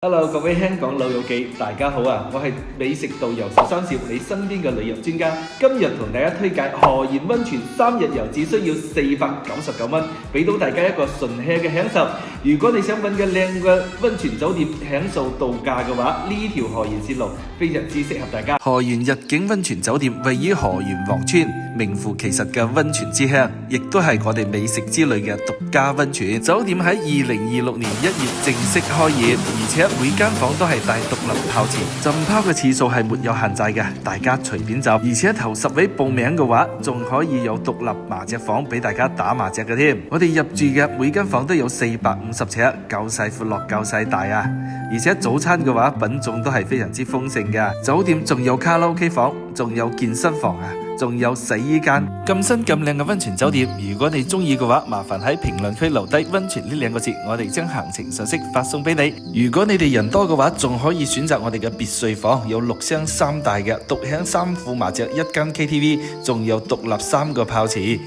Hello，各位香港老友記，大家好啊！我係美食導遊13少，你身邊嘅旅遊專家。今日同大家推介河源溫泉3日遊只需要499蚊，俾到大家一個純 hea 嘅享受。如果你想揾個靚嘅溫泉酒店享受度假嘅話，呢條河源線路非常之適合大家。河源日景溫泉酒店位於河源黃村，名副其實嘅溫泉之鄉，亦都係我哋美食之旅嘅獨家溫泉。酒店喺2026年1月正式開業，而且每間房都係帶獨立泡池，浸泡嘅次數係沒有限制嘅，大家隨便浸。而且頭10位報名嘅話，仲可以有獨立麻雀房俾大家打麻雀嘅添。我哋入住嘅每間房都有450尺，夠晒闊落，夠晒大啊！而且早餐嘅話，品種都係非常之豐盛嘅。酒店仲有卡拉 OK 房，仲有健身房啊！仲有洗衣間，咁新咁靚嘅溫泉酒店，如果你中意嘅話，麻煩喺評論區留低溫泉呢2個字，我哋將行程信息發送俾你。如果你哋人多嘅話，仲可以選擇我哋嘅別墅房，有6廂3大嘅，獨享3副麻雀，1間 KTV，仲有獨立3個泡池。